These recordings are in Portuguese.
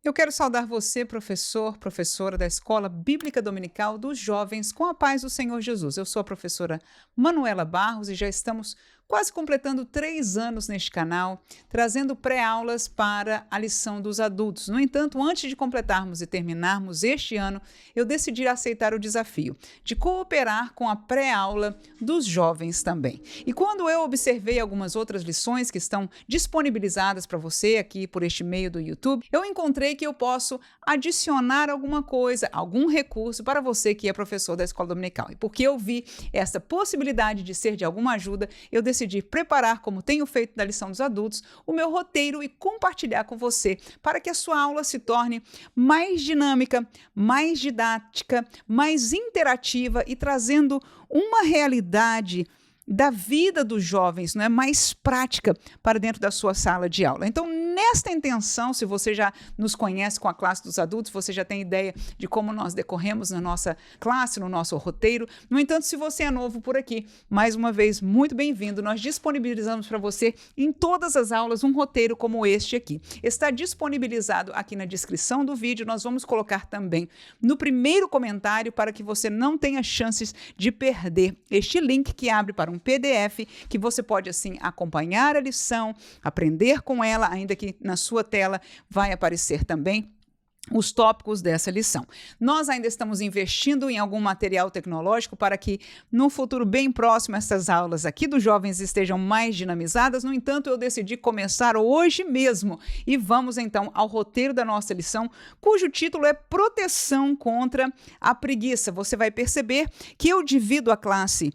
Eu quero saudar você, professor, professora da Escola Bíblica Dominical dos Jovens, com a paz do Senhor Jesus. Eu sou a professora Manuela Barros e já estamos quase completando 3 anos neste canal, trazendo pré-aulas para a lição dos adultos. No entanto, antes de completarmos e terminarmos este ano, eu decidi aceitar o desafio de cooperar com a pré-aula dos jovens também. E quando eu observei algumas outras lições que estão disponibilizadas para você aqui por este meio do YouTube, eu encontrei que eu posso adicionar alguma coisa, algum recurso para você que é professor da escola dominical. E porque eu vi essa possibilidade de ser de alguma ajuda, eu decidi preparar, como tenho feito na lição dos adultos, o meu roteiro e compartilhar com você para que a sua aula se torne mais dinâmica, mais didática, mais interativa e trazendo uma realidade da vida dos jovens, não é, mais prática para dentro da sua sala de aula. Então, nesta intenção, se você já nos conhece com a classe dos adultos, você já tem ideia de como nós decorremos na nossa classe, no nosso roteiro. No entanto, se você é novo por aqui, mais uma vez, muito bem-vindo. Nós disponibilizamos para você em todas as aulas um roteiro como este aqui. Está disponibilizado aqui na descrição do vídeo. Nós vamos colocar também no primeiro comentário para que você não tenha chances de perder este link que abre para um PDF, que você pode assim acompanhar a lição, aprender com ela, ainda que na sua tela vai aparecer também os tópicos dessa lição. Nós ainda estamos investindo em algum material tecnológico para que, no futuro bem próximo, essas aulas aqui dos jovens estejam mais dinamizadas. No entanto, eu decidi começar hoje mesmo e vamos então ao roteiro da nossa lição, cujo título é Proteção contra a Preguiça. Você vai perceber que eu divido a classe,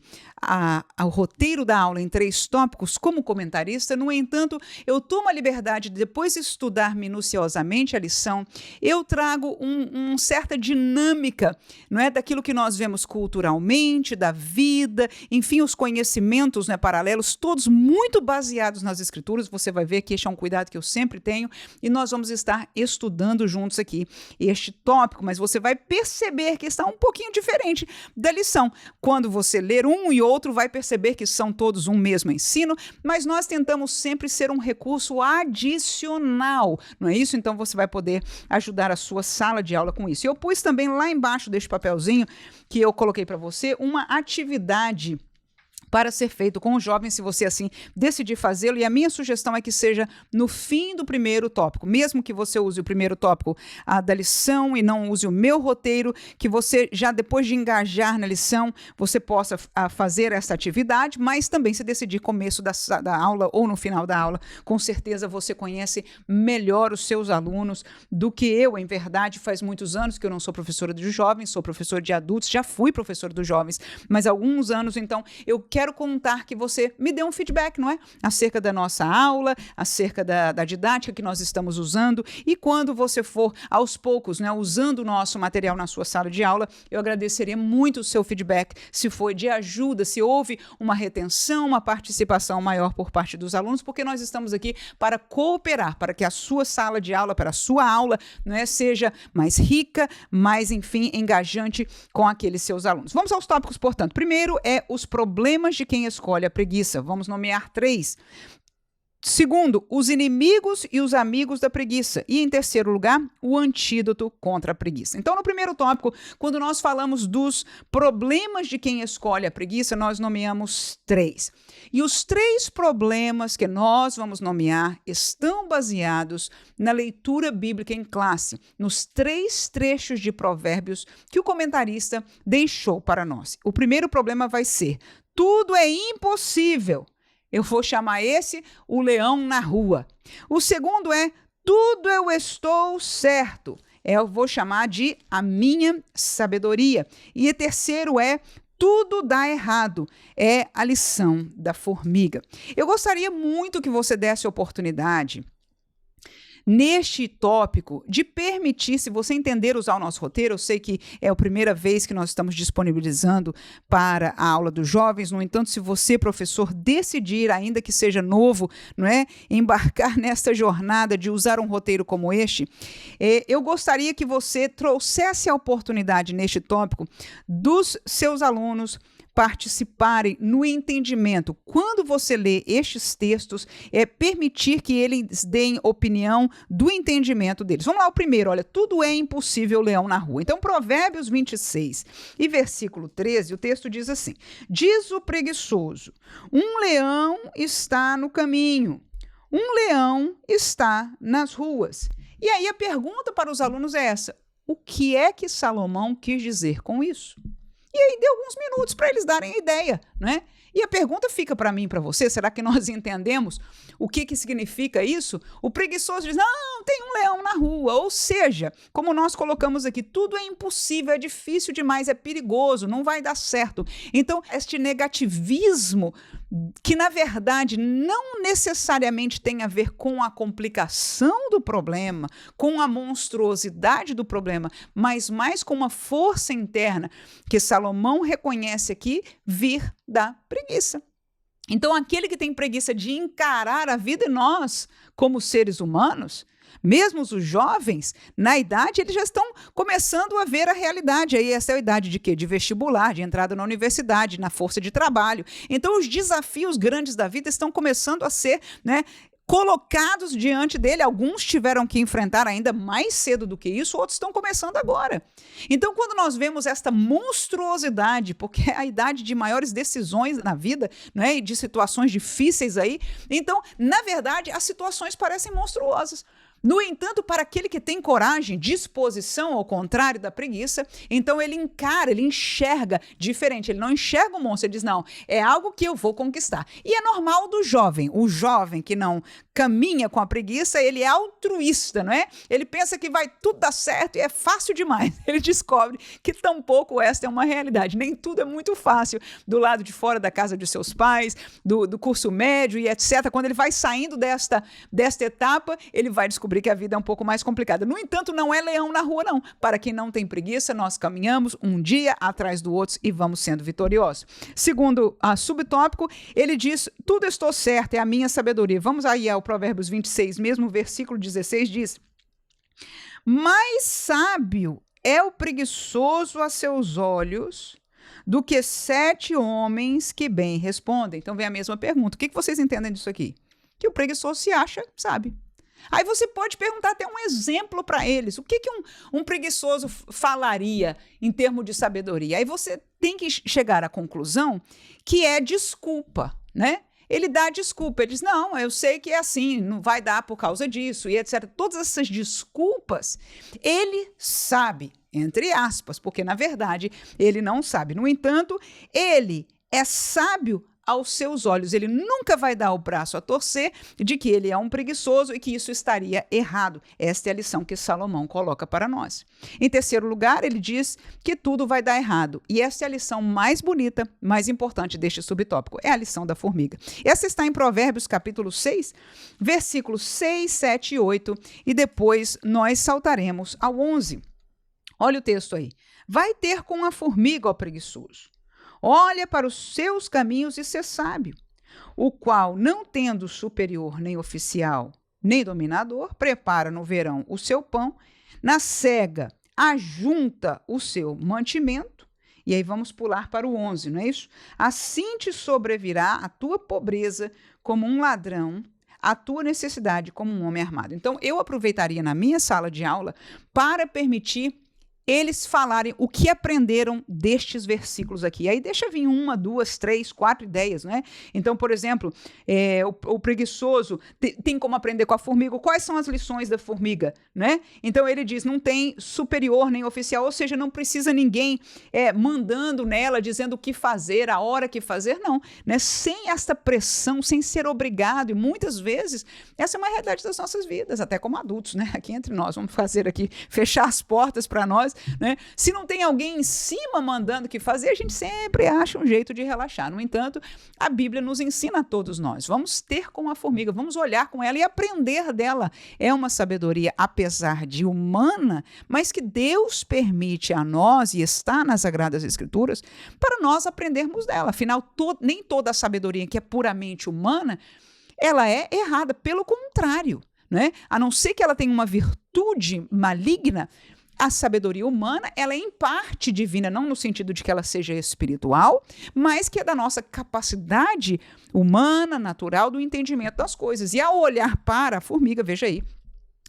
o roteiro da aula em 3 tópicos como comentarista. No entanto, eu tomo a liberdade de depois estudar minuciosamente a lição. Eu trago uma certa dinâmica, não é, daquilo que nós vemos culturalmente, da vida, enfim, os conhecimentos, né, paralelos, todos muito baseados nas escrituras. Você vai ver que este é um cuidado que eu sempre tenho e nós vamos estar estudando juntos aqui este tópico, mas você vai perceber que está um pouquinho diferente da lição. Quando você ler um e outro, vai perceber que são todos um mesmo ensino, mas nós tentamos sempre ser um recurso adicional, não é isso? Então você vai poder ajudar a sua sala de aula com isso. Eu pus também lá embaixo deste papelzinho que eu coloquei para você uma atividade para ser feito com os jovens, se você assim decidir fazê-lo, e a minha sugestão é que seja no fim do primeiro tópico, mesmo que você use o primeiro tópico da lição e não use o meu roteiro, que você já depois de engajar na lição, você possa fazer essa atividade, mas também se decidir começo da aula ou no final da aula, com certeza você conhece melhor os seus alunos do que eu. Em verdade, faz muitos anos que eu não sou professora de jovens, sou professora de adultos, já fui professora dos jovens, mas há alguns anos, então, eu quero contar que você me dê um feedback, não é? Acerca da nossa aula, acerca da didática que nós estamos usando, e quando você for aos poucos, né, usando o nosso material na sua sala de aula, eu agradeceria muito o seu feedback, se foi de ajuda, se houve uma retenção, uma participação maior por parte dos alunos, porque nós estamos aqui para cooperar, para que a sua sala de aula, para a sua aula, não é, seja mais rica, mais, enfim, engajante com aqueles seus alunos. Vamos aos tópicos, portanto. Primeiro é os problemas de quem escolhe a preguiça. Vamos nomear 3. Segundo, os inimigos e os amigos da preguiça. E, em terceiro lugar, o antídoto contra a preguiça. Então, no primeiro tópico, quando nós falamos dos problemas de quem escolhe a preguiça, nós nomeamos 3. E os 3 problemas que nós vamos nomear estão baseados na leitura bíblica em classe, nos 3 trechos de Provérbios que o comentarista deixou para nós. O primeiro problema vai ser: tudo é impossível. Eu vou chamar esse o leão na rua. O segundo é: tudo eu estou certo. Eu vou chamar de a minha sabedoria. E o terceiro é: tudo dá errado. É a lição da formiga. Eu gostaria muito que você desse oportunidade neste tópico de permitir, se você entender usar o nosso roteiro. Eu sei que é a primeira vez que nós estamos disponibilizando para a aula dos jovens. No entanto, se você, professor, decidir, ainda que seja novo, não é, embarcar nesta jornada de usar um roteiro como este, eu gostaria que você trouxesse a oportunidade neste tópico dos seus alunos participarem no entendimento. Quando você lê estes textos, é permitir que eles deem opinião do entendimento deles. Vamos lá, o primeiro, olha, tudo é impossível, leão na rua. Então, Provérbios 26 e versículo 13, o texto diz assim: diz o preguiçoso, um leão está no caminho, um leão está nas ruas. E aí a pergunta para os alunos é essa: o que é que Salomão quis dizer com isso? E aí deu alguns minutos para eles darem a ideia, né? E a pergunta fica para mim e para você: será que nós entendemos o que significa isso? O preguiçoso diz: não, tem um leão na rua. Ou seja, como nós colocamos aqui, tudo é impossível, é difícil demais, é perigoso, não vai dar certo. Então, este negativismo, que na verdade não necessariamente tem a ver com a complicação do problema, com a monstruosidade do problema, mas mais com uma força interna que Salomão reconhece aqui vir da preguiça. Então, aquele que tem preguiça de encarar a vida, e nós, como seres humanos, mesmo os jovens, na idade, eles já estão começando a ver a realidade. Aí essa é a idade de quê? De vestibular, de entrada na universidade, na força de trabalho. Então, os desafios grandes da vida estão começando a ser, né, colocados diante dele. Alguns tiveram que enfrentar ainda mais cedo do que isso, outros estão começando agora. Então, quando nós vemos esta monstruosidade, porque é a idade de maiores decisões na vida, né, e de situações difíceis aí, então, na verdade, as situações parecem monstruosas. No entanto, para aquele que tem coragem, disposição ao contrário da preguiça, então ele encara, ele enxerga diferente. Ele não enxerga o monstro, ele diz: não, é algo que eu vou conquistar. E é normal do jovem. O jovem que não caminha com a preguiça, ele é altruísta, não é? Ele pensa que vai tudo dar certo e é fácil demais. Ele descobre que tampouco esta é uma realidade. Nem tudo é muito fácil do lado de fora da casa de seus pais, do curso médio e etc. Quando ele vai saindo desta etapa, ele vai descobrir que a vida é um pouco mais complicada. No entanto, não é leão na rua, não. Para quem não tem preguiça, nós caminhamos um dia atrás do outro e vamos sendo vitoriosos. Segundo a subtópico, ele diz: tudo estou certo, é a minha sabedoria. Vamos aí ao Provérbios 26, mesmo versículo 16, diz: mais sábio é o preguiçoso a seus olhos do que 7 homens que bem respondem. Então vem a mesma pergunta. O que vocês entendem disso aqui? Que o preguiçoso se acha sábio. Aí você pode perguntar até um exemplo para eles. O que um preguiçoso falaria em termos de sabedoria? Aí você tem que chegar à conclusão que é desculpa, né? Ele dá desculpa, ele diz: não, eu sei que é assim, não vai dar por causa disso, e etc. Todas essas desculpas, ele sabe, entre aspas, porque na verdade ele não sabe. No entanto, ele é sábio aos seus olhos. Ele nunca vai dar o braço a torcer de que ele é um preguiçoso e que isso estaria errado. Esta é a lição que Salomão coloca para nós. Em terceiro lugar, ele diz que tudo vai dar errado. E esta é a lição mais bonita, mais importante deste subtópico. É a lição da formiga. Essa está em Provérbios capítulo 6, versículos 6, 7 e 8. E depois nós saltaremos ao 11. Olha o texto aí. Vai ter com a formiga, ó preguiçoso. Olha para os seus caminhos e ser sábio, o qual, não tendo superior nem oficial, nem dominador, prepara no verão o seu pão, na cega ajunta o seu mantimento, e aí vamos pular para o 11, não é isso? Assim te sobrevirá a tua pobreza como um ladrão, a tua necessidade como um homem armado. Então, eu aproveitaria na minha sala de aula para permitir eles falarem o que aprenderam destes versículos aqui. Aí deixa vir 1, 2, 3, 4 ideias, né? Então, por exemplo, o preguiçoso tem como aprender com a formiga. Quais são as lições da formiga, né? Então, ele diz: não tem superior nem oficial, ou seja, não precisa ninguém mandando nela, dizendo o que fazer, a hora que fazer, não. Né? Sem esta pressão, sem ser obrigado, e muitas vezes, essa é uma realidade das nossas vidas, até como adultos, né? Aqui entre nós, vamos fazer aqui, fechar as portas para nós, né? Se não tem alguém em cima mandando o que fazer, a gente sempre acha um jeito de relaxar. No entanto, a Bíblia nos ensina a todos nós. Vamos ter com a formiga, vamos olhar com ela e aprender dela. É uma sabedoria, apesar de humana, mas que Deus permite a nós, e está nas Sagradas Escrituras, para nós aprendermos dela. Afinal, nem toda a sabedoria que é puramente humana, ela é errada. Pelo contrário, né? A não ser que ela tenha uma virtude maligna, a sabedoria humana, ela é em parte divina, não no sentido de que ela seja espiritual, mas que é da nossa capacidade humana, natural, do entendimento das coisas. E ao olhar para a formiga, veja aí,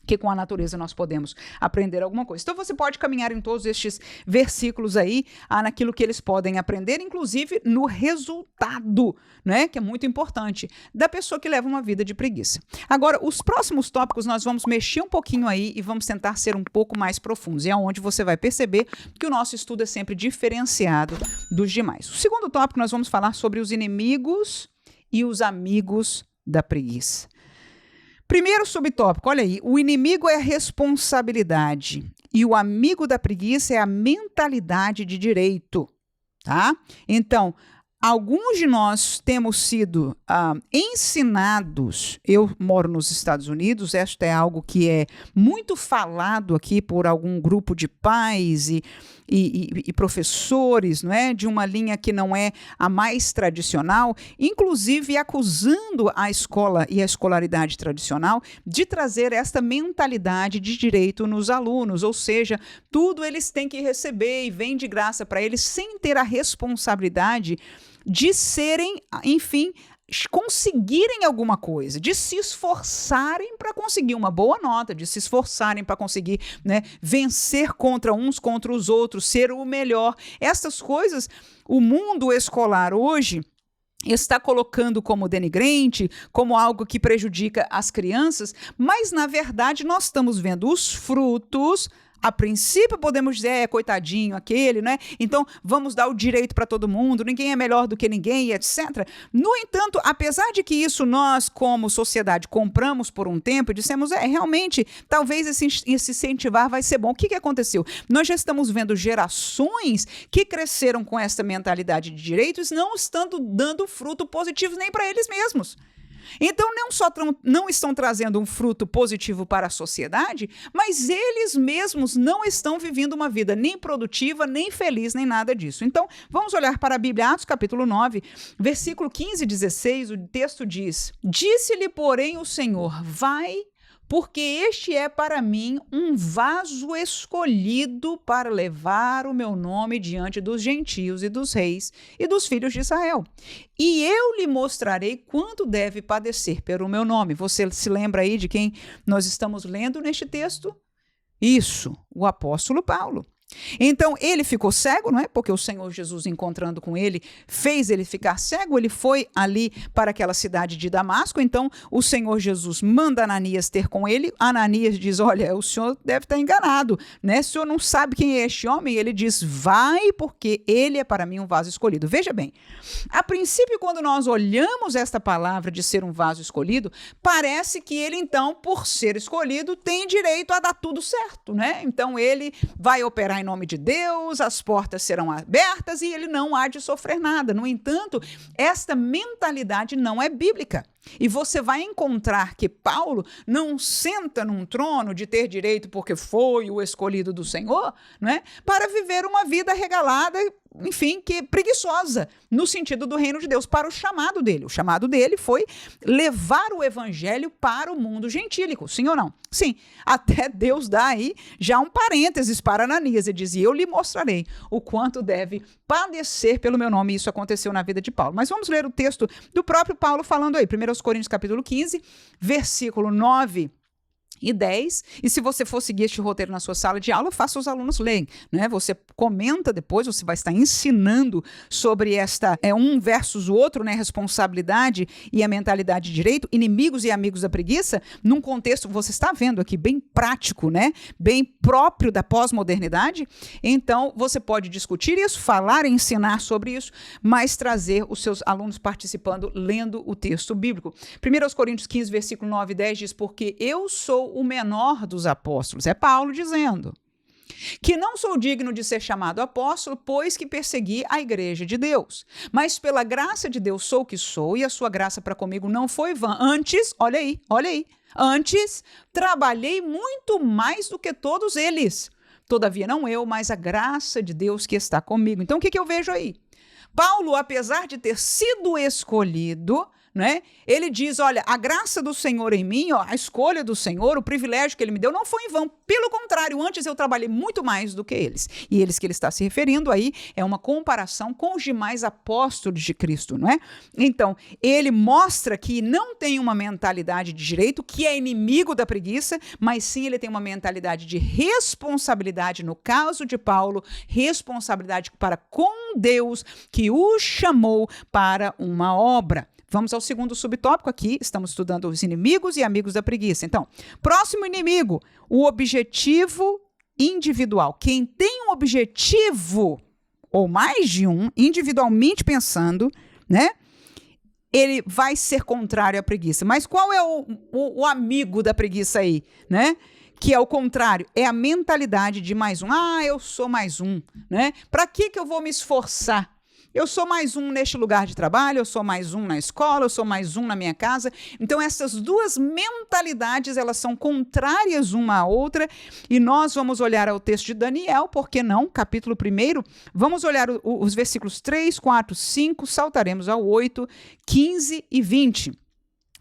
que com a natureza nós podemos aprender alguma coisa. Então você pode caminhar em todos estes versículos aí, naquilo que eles podem aprender, inclusive no resultado, né, que é muito importante, da pessoa que leva uma vida de preguiça. Agora, os próximos tópicos nós vamos mexer um pouquinho aí e vamos tentar ser um pouco mais profundos. E é onde você vai perceber que o nosso estudo é sempre diferenciado dos demais. O segundo tópico nós vamos falar sobre os inimigos e os amigos da preguiça. Primeiro subtópico, olha aí, o inimigo é a responsabilidade e o amigo da preguiça é a mentalidade de direito, tá? Então, alguns de nós temos sido ensinados, eu moro nos Estados Unidos, esta é algo que é muito falado aqui por algum grupo de pais e professores, não é? De uma linha que não é a mais tradicional, inclusive acusando a escola e a escolaridade tradicional de trazer esta mentalidade de direito nos alunos, ou seja, tudo eles têm que receber e vem de graça para eles sem ter a responsabilidade de serem, enfim, conseguirem alguma coisa, de se esforçarem para conseguir uma boa nota, de se esforçarem para conseguir, né, vencer contra uns, contra os outros, ser o melhor. Essas coisas, o mundo escolar hoje está colocando como denigrante, como algo que prejudica as crianças, mas, na verdade, nós estamos vendo os frutos. A princípio podemos dizer, coitadinho aquele, né? Então vamos dar o direito para todo mundo, ninguém é melhor do que ninguém, etc. No entanto, apesar de que isso nós, como sociedade, compramos por um tempo e dissemos, realmente, talvez esse incentivar vai ser bom. O que aconteceu? Nós já estamos vendo gerações que cresceram com essa mentalidade de direitos, não estando dando fruto positivo nem para eles mesmos. Então, não estão trazendo um fruto positivo para a sociedade, mas eles mesmos não estão vivendo uma vida nem produtiva, nem feliz, nem nada disso. Então, vamos olhar para a Bíblia, Atos capítulo 9, versículo 15 e 16, o texto diz: Disse-lhe, porém, o Senhor, vai, porque este é para mim um vaso escolhido para levar o meu nome diante dos gentios e dos reis e dos filhos de Israel. E eu lhe mostrarei quanto deve padecer pelo meu nome. Você se lembra aí de quem nós estamos lendo neste texto? Isso, o apóstolo Paulo. Então, ele ficou cego, não é? Porque o Senhor Jesus, encontrando com ele, fez ele ficar cego. Ele foi ali para aquela cidade de Damasco. Então, o Senhor Jesus manda Ananias ter com ele. Ananias diz, olha, o senhor deve estar enganado, né? O senhor não sabe quem é este homem? Ele diz, vai, porque ele é para mim um vaso escolhido. Veja bem, a princípio, quando nós olhamos esta palavra de ser um vaso escolhido, parece que ele, então, por ser escolhido, tem direito a dar tudo certo, né? Então, ele vai operar em nome de Deus, as portas serão abertas e ele não há de sofrer nada. No entanto, esta mentalidade não é bíblica. E você vai encontrar que Paulo não senta num trono de ter direito porque foi o escolhido do Senhor, não é? Para viver uma vida regalada, enfim, que preguiçosa, no sentido do reino de Deus, para o chamado dele. O chamado dele foi levar o evangelho para o mundo gentílico, sim ou não? Sim, até Deus dá aí já um parênteses para Ananias, ele dizia, eu lhe mostrarei o quanto deve padecer pelo meu nome, e isso aconteceu na vida de Paulo. Mas vamos ler o texto do próprio Paulo falando aí, 1 Coríntios capítulo 15, versículo 9 e 10, e se você for seguir este roteiro na sua sala de aula, faça os alunos lerem, né? Você comenta depois, você vai estar ensinando sobre esta, um versus o outro, né? Responsabilidade e a mentalidade de direito, inimigos e amigos da preguiça, num contexto, você está vendo aqui, bem prático, né? Bem próprio da pós-modernidade. Então, você pode discutir isso, falar e ensinar sobre isso, mas trazer os seus alunos participando, lendo o texto bíblico. 1 Coríntios 15, versículo 9 e 10 diz, porque eu sou o menor dos apóstolos, é Paulo dizendo, que não sou digno de ser chamado apóstolo, pois que persegui a igreja de Deus. Mas pela graça de Deus sou o que sou, e a sua graça para comigo não foi vã. Antes, olha aí, antes trabalhei muito mais do que todos eles. Todavia não eu, mas a graça de Deus que está comigo. Então o que eu vejo aí? Paulo, apesar de ter sido escolhido, né? Ele diz, olha, a graça do Senhor em mim, ó, a escolha do Senhor, o privilégio que ele me deu não foi em vão. Pelo contrário, antes eu trabalhei muito mais do que eles. E eles que ele está se referindo aí é uma comparação com os demais apóstolos de Cristo, não é? Então, ele mostra que não tem uma mentalidade de direito, que é inimigo da preguiça, mas sim ele tem uma mentalidade de responsabilidade, no caso de Paulo, responsabilidade para com Deus, que o chamou para uma obra. Vamos ao segundo subtópico aqui, estamos estudando os inimigos e amigos da preguiça. Então, próximo inimigo, o objetivo individual. Quem tem um objetivo, ou mais de um, individualmente pensando, né? Ele vai ser contrário à preguiça. Mas qual é o amigo da preguiça aí, né? Que é o contrário, é a mentalidade de mais um. Ah, eu sou mais um, né? Para que eu vou me esforçar? Eu sou mais um neste lugar de trabalho, eu sou mais um na escola, eu sou mais um na minha casa. Então, essas duas mentalidades, elas são contrárias uma à outra. E nós vamos olhar ao texto de Daniel, por que não? Capítulo 1. Vamos olhar os versículos 3, 4, 5, saltaremos ao 8, 15 e 20.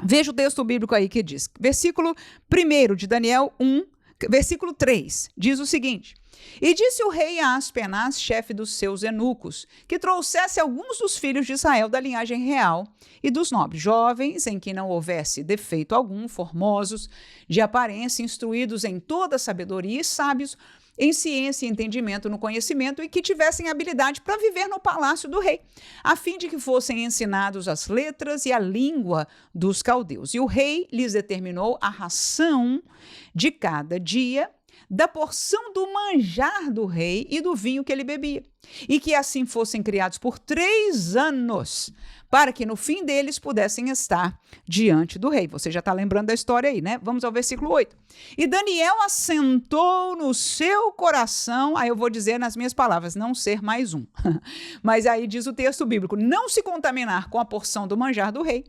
Veja o texto bíblico aí que diz. Versículo 1 de Daniel 1, versículo 3, diz o seguinte: E disse o rei a Aspenaz, chefe dos seus eunucos, que trouxesse alguns dos filhos de Israel da linhagem real e dos nobres, jovens, em que não houvesse defeito algum, formosos, de aparência, instruídos em toda sabedoria e sábios, em ciência e entendimento no conhecimento, e que tivessem habilidade para viver no palácio do rei, a fim de que fossem ensinados as letras e a língua dos caldeus. E o rei lhes determinou a ração de cada dia, da porção do manjar do rei e do vinho que ele bebia, e que assim fossem criados por 3 anos, para que no fim deles pudessem estar diante do rei. Você já está lembrando da história aí, né? Vamos ao versículo 8. E Daniel assentou no seu coração, aí eu vou dizer nas minhas palavras, não ser mais um. Mas aí diz o texto bíblico, não se contaminar com a porção do manjar do rei,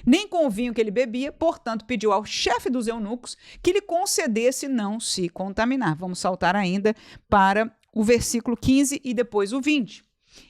nem com o vinho que ele bebia, portanto, pediu ao chefe dos eunucos que lhe concedesse não se contaminar. Vamos saltar ainda para o versículo 15 e depois o 20.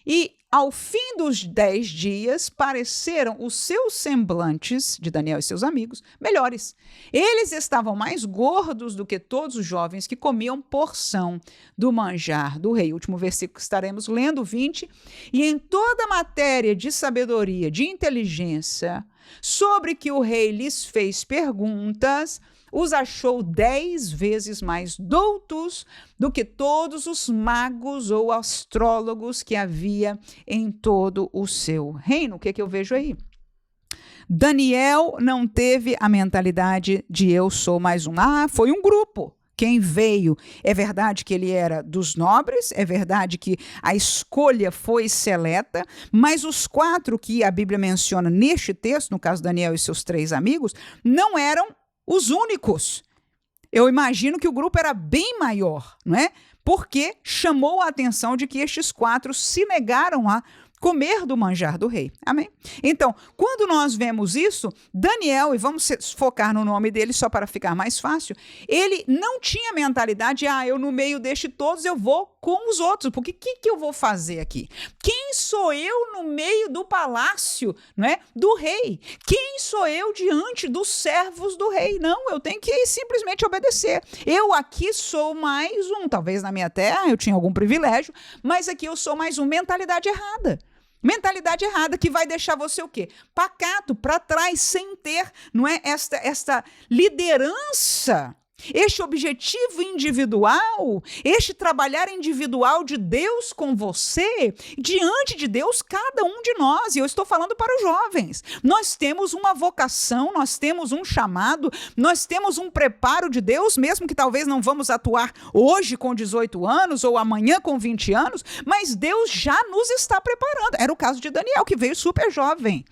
E ao fim dos 10 dias, pareceram os seus semblantes, de Daniel e seus amigos, melhores. Eles estavam mais gordos do que todos os jovens que comiam porção do manjar do rei. Último versículo que estaremos lendo, 20. E em toda matéria de sabedoria, de inteligência, sobre que o rei lhes fez perguntas, os achou 10 vezes mais doutos do que todos os magos ou astrólogos que havia em todo o seu reino. O que eu vejo aí? Daniel não teve a mentalidade de eu sou mais um. Ah, foi um grupo. Quem veio, é verdade que ele era dos nobres, é verdade que a escolha foi seleta, mas os 4 que a Bíblia menciona neste texto, no caso Daniel e seus 3 amigos, não eram os únicos. Eu imagino que o grupo era bem maior, não é? Porque chamou a atenção de que estes 4 se negaram a comer do manjar do rei. Amém? Então, quando nós vemos isso, Daniel, e vamos focar no nome dele só para ficar mais fácil, ele não tinha mentalidade, eu no meio deste todos eu vou com os outros, porque o que eu vou fazer aqui? Quem sou eu no meio do palácio, não é, do rei? Quem sou eu diante dos servos do rei? Não, eu tenho que simplesmente obedecer. Eu aqui sou mais um, talvez na minha terra eu tinha algum privilégio, mas aqui eu sou mais um. Mentalidade errada. Mentalidade errada que vai deixar você o quê? Pacato, para trás, sem ter, não é, esta liderança, este objetivo individual, este trabalhar individual de Deus com você, diante de Deus, cada um de nós, e eu estou falando para os jovens, nós temos uma vocação, nós temos um chamado, nós temos um preparo de Deus, mesmo que talvez não vamos atuar hoje com 18 anos, ou amanhã com 20 anos, mas Deus já nos está preparando. Era o caso de Daniel, que veio super jovem.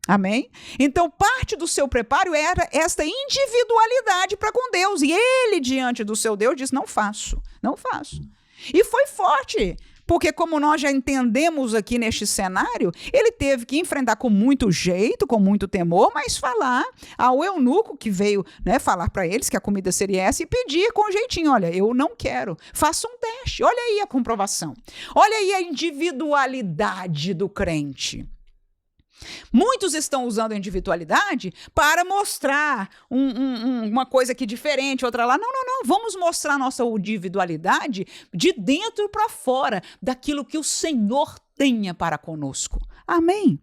Amém? Então, parte do seu preparo era esta individualidade para com Deus. E ele, diante do seu Deus, disse, não faço. E foi forte, porque como nós já entendemos aqui neste cenário, ele teve que enfrentar com muito jeito, com muito temor, mas falar ao eunuco que veio, né, falar para eles que a comida seria essa e pedir com jeitinho, olha, eu não quero, faça um teste, olha aí a comprovação, olha aí a individualidade do crente. Muitos estão usando a individualidade para mostrar uma coisa aqui diferente, outra lá. Não, não, não. Vamos mostrar nossa individualidade de dentro para fora, daquilo que o Senhor tenha para conosco. Amém?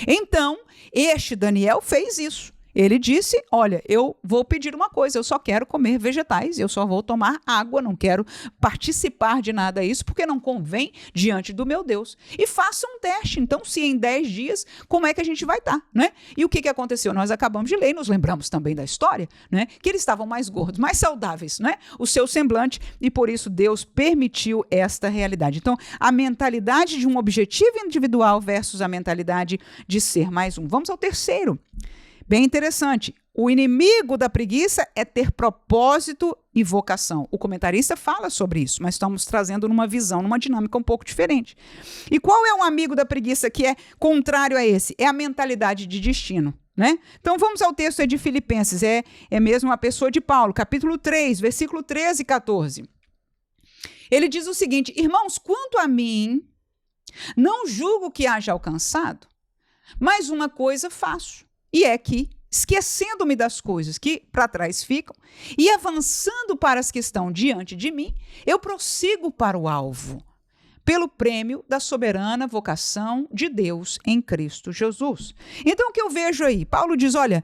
Então, este Daniel fez isso. Ele disse, olha, eu vou pedir uma coisa, eu só quero comer vegetais, eu só vou tomar água, não quero participar de nada disso, porque não convém diante do meu Deus. E faça um teste, então, se em 10 dias, como é que a gente vai estar, né? E o que aconteceu? Nós acabamos de ler, nos lembramos também da história, né? Que eles estavam mais gordos, mais saudáveis, né? O seu semblante, e por isso Deus permitiu esta realidade. Então, a mentalidade de um objetivo individual versus a mentalidade de ser mais um. Vamos ao terceiro. Bem interessante. O inimigo da preguiça é ter propósito e vocação. O comentarista fala sobre isso, mas estamos trazendo numa visão, numa dinâmica um pouco diferente. E qual é um amigo da preguiça que é contrário a esse? É a mentalidade de destino, né? Então vamos ao texto de Filipenses, é mesmo a pessoa de Paulo, capítulo 3, versículo 13 e 14. Ele diz o seguinte: irmãos, quanto a mim, não julgo que haja alcançado, mas uma coisa faço. E é que, esquecendo-me das coisas que para trás ficam e avançando para as que estão diante de mim, eu prossigo para o alvo, pelo prêmio da soberana vocação de Deus em Cristo Jesus. Então, o que eu vejo aí? Paulo diz, olha,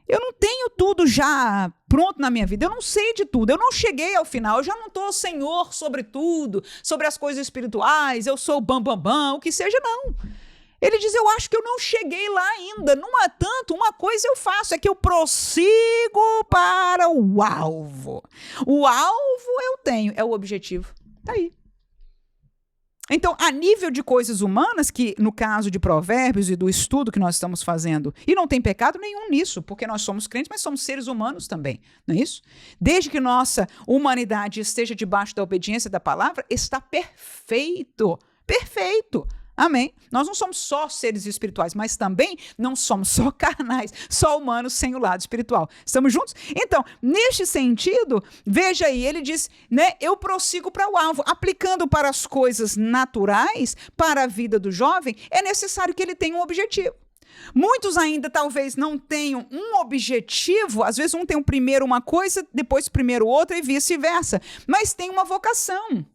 eu não tenho tudo já pronto na minha vida, eu não sei de tudo, eu não cheguei ao final, eu já não estou senhor sobre tudo, sobre as coisas espirituais, eu sou bam, o que seja, não. Ele diz, eu acho que eu não cheguei lá ainda. No entanto, uma coisa eu faço, é que eu prossigo para o alvo. O alvo eu tenho, é o objetivo. Está aí. Então, a nível de coisas humanas, que no caso de Provérbios e do estudo que nós estamos fazendo, e não tem pecado nenhum nisso, porque nós somos crentes, mas somos seres humanos também, não é isso? Desde que nossa humanidade esteja debaixo da obediência da palavra, está perfeito, perfeito. Amém? Nós não somos só seres espirituais, mas também não somos só carnais, só humanos sem o lado espiritual. Estamos juntos? Então, neste sentido, veja aí, ele diz, né, eu prossigo para o alvo. Aplicando para as coisas naturais, para a vida do jovem, é necessário que ele tenha um objetivo. Muitos ainda talvez não tenham um objetivo, às vezes um tem primeiro uma coisa, depois primeiro outra e vice-versa, mas tem uma vocação.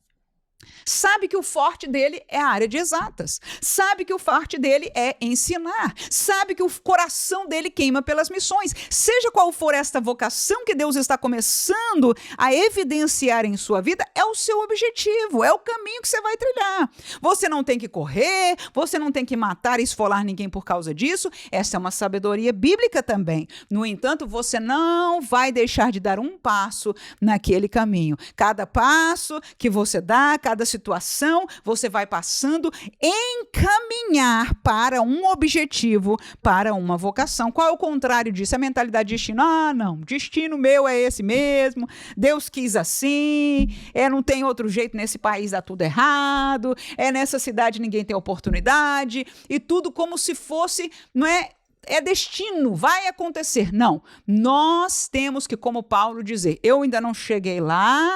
Sabe que o forte dele é a área de exatas, sabe que o forte dele é ensinar, sabe que o coração dele queima pelas missões. Seja qual for esta vocação que Deus está começando a evidenciar em sua vida, é o seu objetivo, é o caminho que você vai trilhar. Você não tem que correr, você não tem que matar e esfolar ninguém por causa disso, essa é uma sabedoria bíblica também. No entanto, você não vai deixar de dar um passo naquele caminho. Cada passo que você dá, cada situação, você vai passando encaminhar para um objetivo, para uma vocação. Qual é o contrário disso? A mentalidade de destino. Ah, não, destino meu é esse mesmo, Deus quis assim, não tem outro jeito, nesse país dá tudo errado, nessa cidade ninguém tem oportunidade, e tudo como se fosse, não é destino, vai acontecer. Não, nós temos que, como Paulo, dizer, eu ainda não cheguei lá,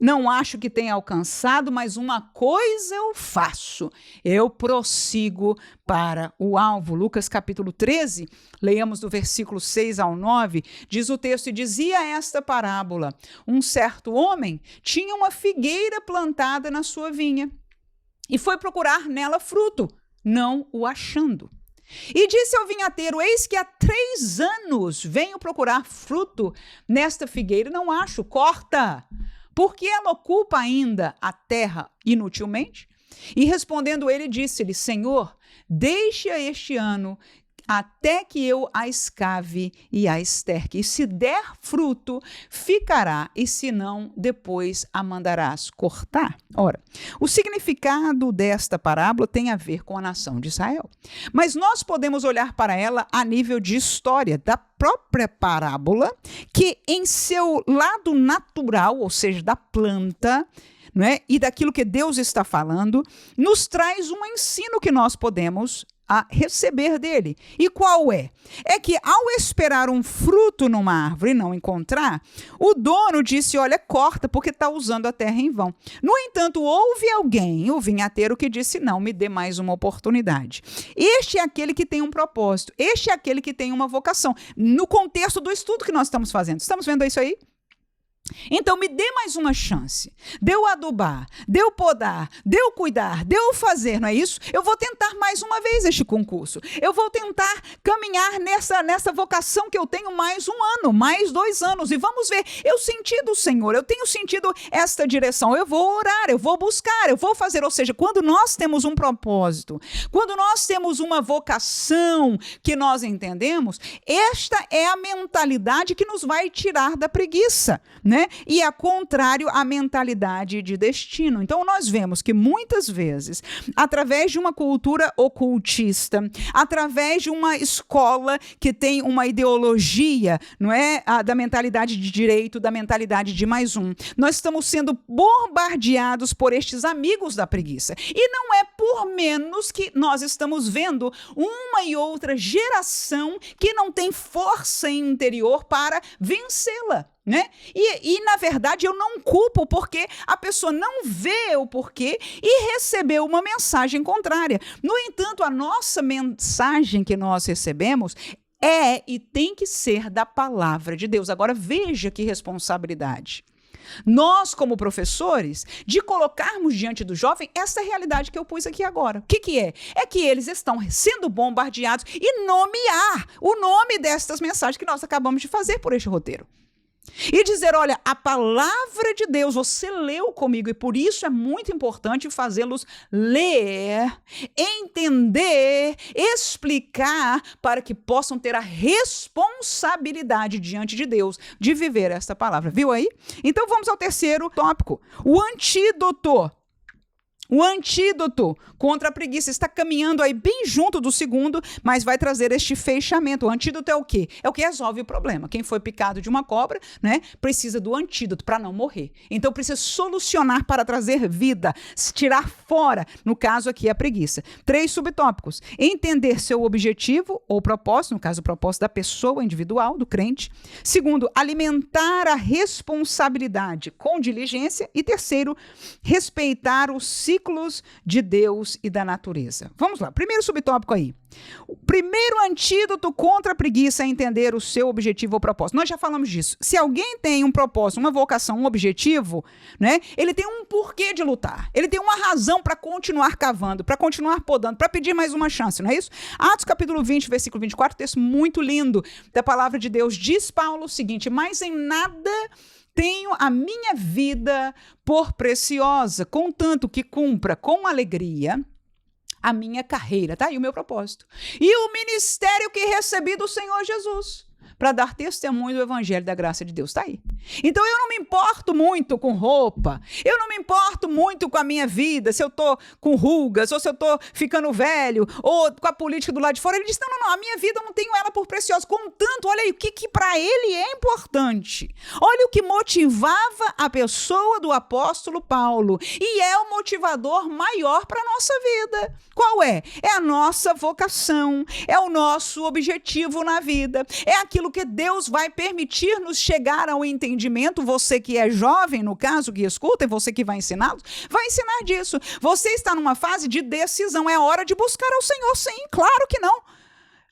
não acho que tenha alcançado, mas uma coisa eu faço, eu prossigo para o alvo. Lucas capítulo 13, leiamos do versículo 6 ao 9, diz o texto, e dizia esta parábola, um certo homem tinha uma figueira plantada na sua vinha e foi procurar nela fruto, não o achando. E disse ao vinhateiro, eis que há 3 anos venho procurar fruto nesta figueira e não acho, corta, porque ela ocupa ainda a terra inutilmente? E respondendo ele, disse-lhe, Senhor, deixa este ano até que eu a escave e a esterque. E se der fruto, ficará, e se não, depois a mandarás cortar. Ora, o significado desta parábola tem a ver com a nação de Israel. Mas nós podemos olhar para ela a nível de história da própria parábola, que em seu lado natural, ou seja, da planta, não é? E daquilo que Deus está falando, nos traz um ensino que nós podemos a receber dele. E qual é? É que ao esperar um fruto numa árvore e não encontrar, o dono disse, olha, corta, porque está usando a terra em vão. No entanto, houve alguém, o vinhateiro, que disse, não, me dê mais uma oportunidade. Este é aquele que tem um propósito, este é aquele que tem uma vocação. No contexto do estudo que nós estamos fazendo. Estamos vendo isso aí? Então, me dê mais uma chance. Dê o adubar, dê o podar, dê o cuidar, dê o fazer, não é isso? Eu vou tentar mais uma vez este concurso. Eu vou tentar caminhar nessa vocação que eu tenho mais um ano, mais 2 anos. E vamos ver, eu senti do Senhor, eu tenho sentido esta direção. Eu vou orar, eu vou buscar, eu vou fazer. Ou seja, quando nós temos um propósito, quando nós temos uma vocação que nós entendemos, esta é a mentalidade que nos vai tirar da preguiça, né? E é contrário à mentalidade de destino. Então, nós vemos que muitas vezes, através de uma cultura ocultista, através de uma escola que tem uma ideologia, não é, da mentalidade de direito, da mentalidade de mais um, nós estamos sendo bombardeados por estes amigos da preguiça. E não é por menos que nós estamos vendo uma e outra geração que não tem força interior para vencê-la. Né? E, na verdade, eu não culpo porque a pessoa não vê o porquê e recebeu uma mensagem contrária. No entanto, a nossa mensagem que nós recebemos é e tem que ser da palavra de Deus. Agora, veja que responsabilidade. Nós, como professores, de colocarmos diante do jovem essa realidade que eu pus aqui agora. O que é? É que eles estão sendo bombardeados e nomear o nome destas mensagens que nós acabamos de fazer por este roteiro. E dizer, olha, a palavra de Deus, você leu comigo, e por isso é muito importante fazê-los ler, entender, explicar, para que possam ter a responsabilidade diante de Deus de viver esta palavra. Viu aí? Então vamos ao terceiro tópico, o antídoto. O antídoto contra a preguiça está caminhando aí bem junto do segundo, mas vai trazer este fechamento. O antídoto é o quê? É o que resolve o problema. Quem foi picado de uma cobra, né, precisa do antídoto para não morrer. Então precisa solucionar para trazer vida, tirar fora, no caso aqui, a preguiça. 3 subtópicos. Entender seu objetivo ou propósito, no caso o propósito da pessoa individual, do crente. Segundo, alimentar a responsabilidade com diligência. E terceiro, respeitar o ciclos de Deus e da natureza. Vamos lá, primeiro subtópico aí. O primeiro antídoto contra a preguiça é entender o seu objetivo ou propósito. Nós já falamos disso. Se alguém tem um propósito, uma vocação, um objetivo, né, ele tem um porquê de lutar. Ele tem uma razão para continuar cavando, para continuar podando, para pedir mais uma chance, não é isso? Atos capítulo 20, versículo 24, texto muito lindo da palavra de Deus. Diz Paulo o seguinte, mas em nada tenho a minha vida por preciosa, contanto que cumpra com alegria a minha carreira, tá aí o meu propósito. E o ministério que recebi do Senhor Jesus, para dar testemunho do evangelho da graça de Deus, tá aí. Então eu não me importo muito com roupa, eu não me importo muito com a minha vida, se eu tô com rugas, ou se eu tô ficando velho, ou com a política do lado de fora. Ele disse, não, a minha vida eu não tenho ela por preciosa, contanto, olha aí, o que para ele é importante. Olha o que motivava a pessoa do apóstolo Paulo, e é o motivador maior para a nossa vida. Qual é? É a nossa vocação, é o nosso objetivo na vida, é aquilo que Deus vai permitir-nos chegar ao entendimento. Você que é jovem, no caso, que escuta, e você que vai ensiná-los, vai ensinar disso. Você está numa fase de decisão, é hora de buscar ao Senhor, sim, claro que não.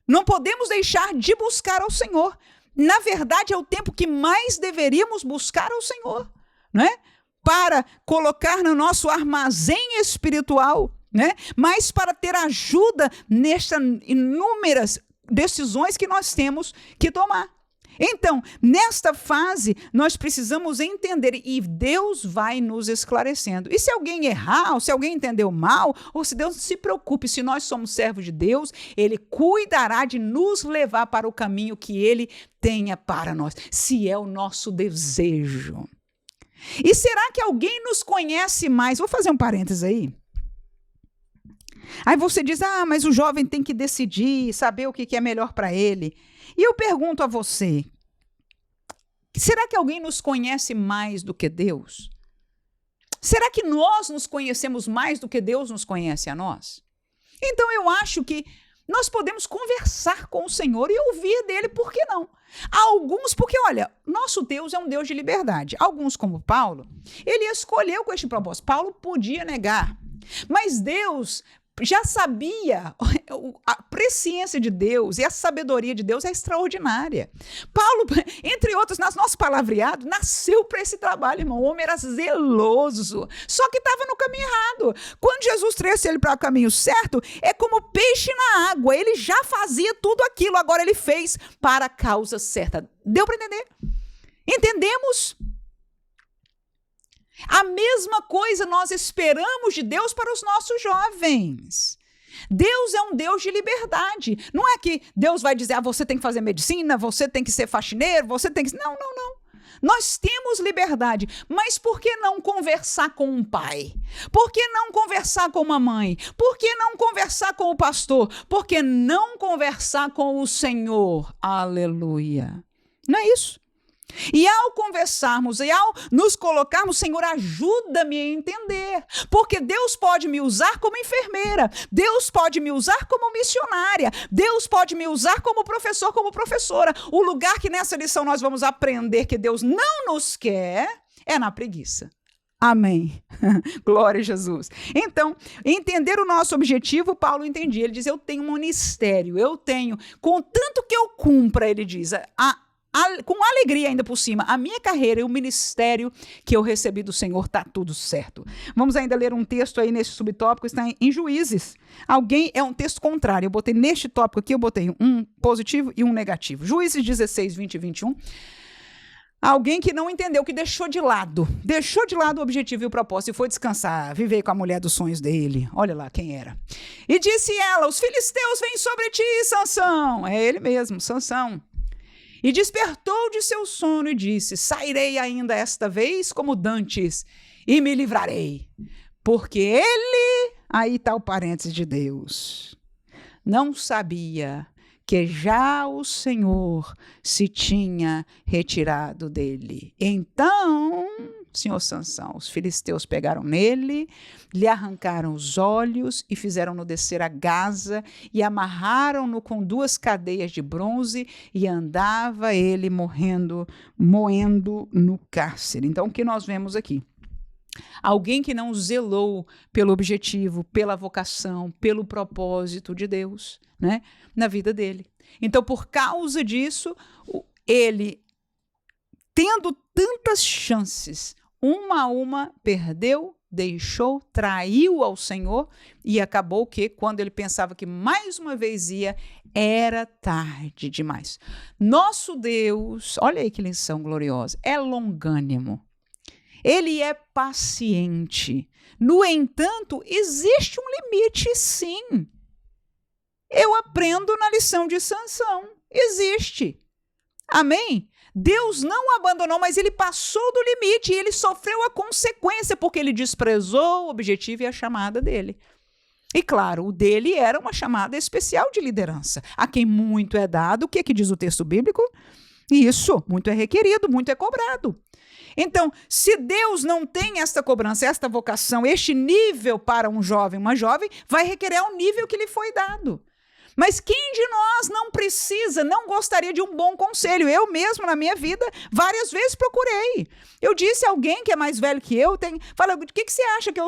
Não podemos deixar de buscar ao Senhor. Na verdade, é o tempo que mais deveríamos buscar ao Senhor, né? Para colocar no nosso armazém espiritual, né? Mas para ter ajuda nestas inúmeras decisões que nós temos que tomar. Então, nesta fase, nós precisamos entender e Deus vai nos esclarecendo. E se alguém errar, ou se alguém entendeu mal, ou se Deus se preocupe, se nós somos servos de Deus, Ele cuidará de nos levar para o caminho que Ele tenha para nós, se é o nosso desejo. E será que alguém nos conhece mais? Vou fazer um parênteses aí. Aí você diz, mas o jovem tem que decidir, saber o que é melhor para ele. E eu pergunto a você, será que alguém nos conhece mais do que Deus? Será que nós nos conhecemos mais do que Deus nos conhece a nós? Então eu acho que nós podemos conversar com o Senhor e ouvir dele, por que não? Alguns, porque olha, nosso Deus é um Deus de liberdade. Alguns, como Paulo, ele escolheu com este propósito. Paulo podia negar, mas Deus já sabia, a presciência de Deus e a sabedoria de Deus é extraordinária. Paulo, entre outros, nosso palavreado, nasceu para esse trabalho, irmão. O homem era zeloso, só que estava no caminho errado. Quando Jesus trouxe ele para o caminho certo, é como peixe na água. Ele já fazia tudo aquilo, agora ele fez para a causa certa. Deu para entender? Entendemos? A mesma coisa nós esperamos de Deus para os nossos jovens. Deus é um Deus de liberdade. Não é que Deus vai dizer, você tem que fazer medicina, você tem que ser faxineiro, você tem que... Não. Nós temos liberdade, mas por que não conversar com um pai? Por que não conversar com uma mãe? Por que não conversar com o pastor? Por que não conversar com o Senhor? Aleluia. Não é isso? E ao conversarmos e ao nos colocarmos, Senhor, ajuda-me a entender, porque Deus pode me usar como enfermeira, Deus pode me usar como missionária, Deus pode me usar como professor, como professora. O lugar que nessa lição nós vamos aprender que Deus não nos quer é na preguiça. Amém. Glória a Jesus. Então, entender o nosso objetivo, Paulo entendia. Ele diz, eu tenho um ministério, eu tenho, contanto que eu cumpra, ele diz, com alegria ainda por cima, a minha carreira e o ministério que eu recebi do Senhor está tudo certo. Vamos ainda ler um texto aí nesse subtópico, está em Juízes. É um texto contrário, eu botei neste tópico aqui, eu botei um positivo e um negativo. Juízes 16, 20 e 21. Alguém que não entendeu, que deixou de lado o objetivo e o propósito e foi descansar, viver com a mulher dos sonhos dele. Olha lá quem era. E disse ela, os filisteus vêm sobre ti, Sansão. É ele mesmo, Sansão. E despertou de seu sono e disse, sairei ainda esta vez como dantes e me livrarei. Porque ele, aí está o parênteses de Deus, não sabia que já o Senhor se tinha retirado dele. Então, senhor Sansão, os filisteus pegaram nele, lhe arrancaram os olhos e fizeram-no descer a Gaza e amarraram-no com 2 cadeias de bronze e andava ele moendo no cárcere. Então, o que nós vemos aqui? Alguém que não zelou pelo objetivo, pela vocação, pelo propósito de Deus, né, na vida dele. Então, por causa disso, ele, tendo tantas chances, uma a uma, perdeu, deixou, traiu ao Senhor e acabou que, quando ele pensava que mais uma vez ia, era tarde demais. Nosso Deus, olha aí que lição gloriosa, é longânimo. Ele é paciente. No entanto, existe um limite, sim. Eu aprendo na lição de Sansão. Existe. Amém? Deus não o abandonou, mas ele passou do limite e ele sofreu a consequência porque ele desprezou o objetivo e a chamada dele. E claro, o dele era uma chamada especial de liderança. A quem muito é dado, o que diz o texto bíblico? Isso, muito é requerido, muito é cobrado. Então, se Deus não tem esta cobrança, esta vocação, este nível para um jovem, uma jovem, vai requerer o nível que lhe foi dado. Mas quem de nós não precisa, não gostaria de um bom conselho? Eu mesmo, na minha vida, várias vezes procurei. Eu disse a alguém que é mais velho que eu, fala, o que você acha que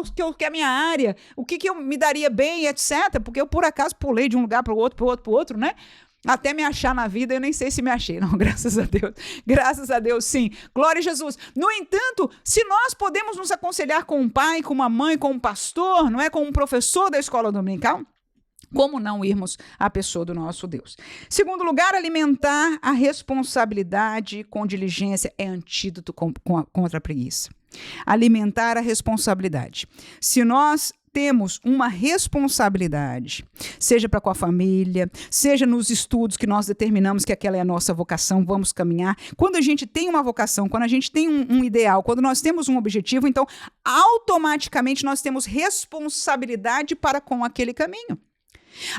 é a minha área? O que eu me daria bem, etc. Porque eu, por acaso, pulei de um lugar para o outro, né? Até me achar na vida, eu nem sei se me achei, não, graças a Deus. Graças a Deus, sim. Glória a Jesus. No entanto, se nós podemos nos aconselhar com um pai, com uma mãe, com um pastor, não é, com um professor da escola dominical, como não irmos à pessoa do nosso Deus? Segundo lugar, alimentar a responsabilidade com diligência é antídoto contra a preguiça. Alimentar a responsabilidade. Se nós temos uma responsabilidade, seja para com a família, seja nos estudos que nós determinamos que aquela é a nossa vocação, vamos caminhar. Quando a gente tem uma vocação, quando a gente tem um ideal, quando nós temos um objetivo, então automaticamente nós temos responsabilidade para com aquele caminho.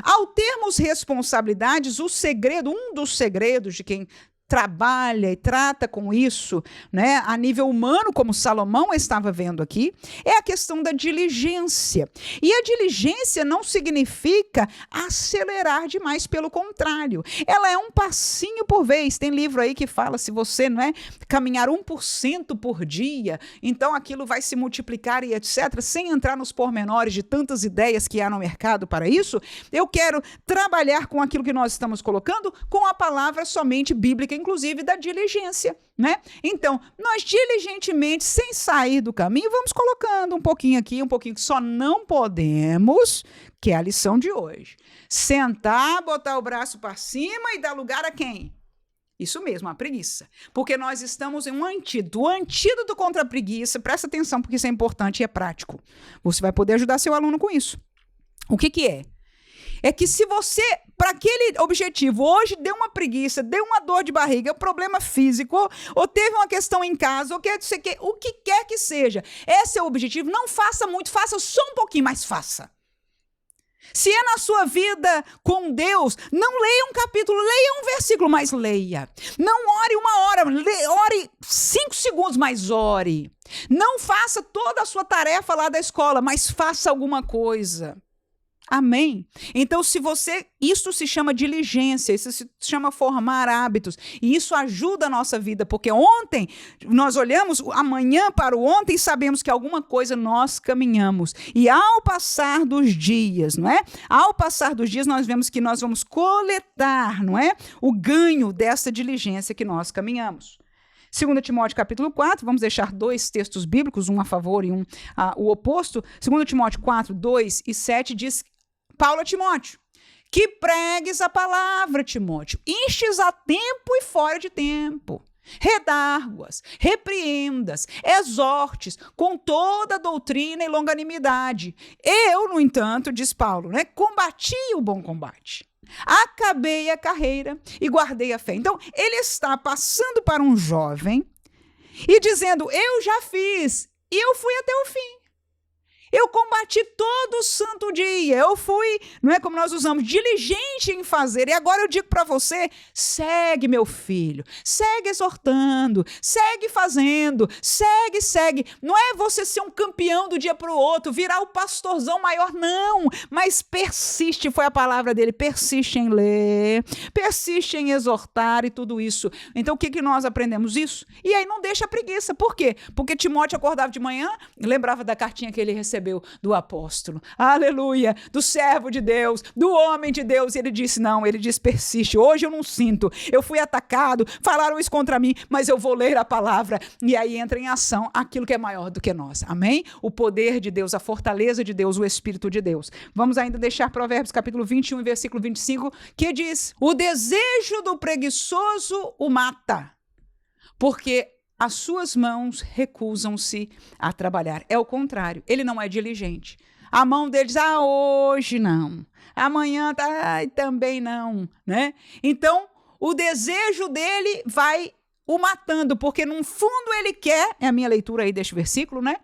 Ao termos responsabilidades, um dos segredos de quem trabalha e trata com isso, né, a nível humano, como Salomão estava vendo aqui, é a questão da diligência. E a diligência não significa acelerar demais, pelo contrário. Ela é um passinho por vez. Tem livro aí que fala, se você, não é, caminhar 1% por dia, então aquilo vai se multiplicar e etc. Sem entrar nos pormenores de tantas ideias que há no mercado para isso, eu quero trabalhar com aquilo que nós estamos colocando, com a palavra somente bíblica, inclusive da diligência, né? Então, nós diligentemente, sem sair do caminho, vamos colocando um pouquinho aqui, um pouquinho que só não podemos, que é a lição de hoje. Sentar, botar o braço para cima e dar lugar a quem? Isso mesmo, a preguiça. Porque nós estamos em um antídoto. O antídoto contra a preguiça, presta atenção, porque isso é importante e é prático. Você vai poder ajudar seu aluno com isso. O que é? É que se você, para aquele objetivo, hoje deu uma preguiça, deu uma dor de barriga, um problema físico, ou teve uma questão em casa, ou o que quer que seja, esse é o objetivo, não faça muito, faça só um pouquinho, mas faça. Se é na sua vida com Deus, não leia um capítulo, leia um versículo, mas leia. Não ore 1 hora, ore 5 segundos, mas ore. Não faça toda a sua tarefa lá da escola, mas faça alguma coisa. Amém? Então, isso se chama diligência, isso se chama formar hábitos, e isso ajuda a nossa vida, porque ontem nós olhamos amanhã para o ontem e sabemos que alguma coisa nós caminhamos, e ao passar dos dias, não é? Ao passar dos dias nós vemos que nós vamos coletar, não é? O ganho dessa diligência que nós caminhamos. 2 Timóteo capítulo 4, vamos deixar 2 textos bíblicos, um a favor e um o oposto. 2 Timóteo 4, 2 e 7 diz, Paulo a Timóteo, que pregues a palavra, Timóteo, instes a tempo e fora de tempo, redarguas, repreendas, exortes com toda a doutrina e longanimidade. Eu, no entanto, diz Paulo, né, combati o bom combate, acabei a carreira e guardei a fé. Então, ele está passando para um jovem e dizendo, eu já fiz e eu fui até o fim. Eu combati todo o santo dia, eu fui, não é como nós usamos, diligente em fazer. E agora eu digo para você, segue, meu filho, segue exortando, segue fazendo, segue. Não é você ser um campeão do dia para o outro, virar o pastorzão maior, não. Mas persiste, foi a palavra dele, persiste em ler, persiste em exortar e tudo isso. Então o que nós aprendemos isso? E aí não deixa a preguiça. Por quê? Porque Timóteo acordava de manhã, lembrava da cartinha que ele recebeu do apóstolo, aleluia, do servo de Deus, do homem de Deus, e ele disse, ele diz, persiste, hoje eu não sinto, eu fui atacado, falaram isso contra mim, mas eu vou ler a palavra, e aí entra em ação aquilo que é maior do que nós, amém? O poder de Deus, a fortaleza de Deus, o Espírito de Deus. Vamos ainda deixar Provérbios capítulo 21, versículo 25, que diz, o desejo do preguiçoso o mata, porque as suas mãos recusam-se a trabalhar. É o contrário, ele não é diligente. A mão dele diz, hoje não. Amanhã também não, né? Então, o desejo dele vai o matando, porque no fundo ele quer, é a minha leitura aí deste versículo, né?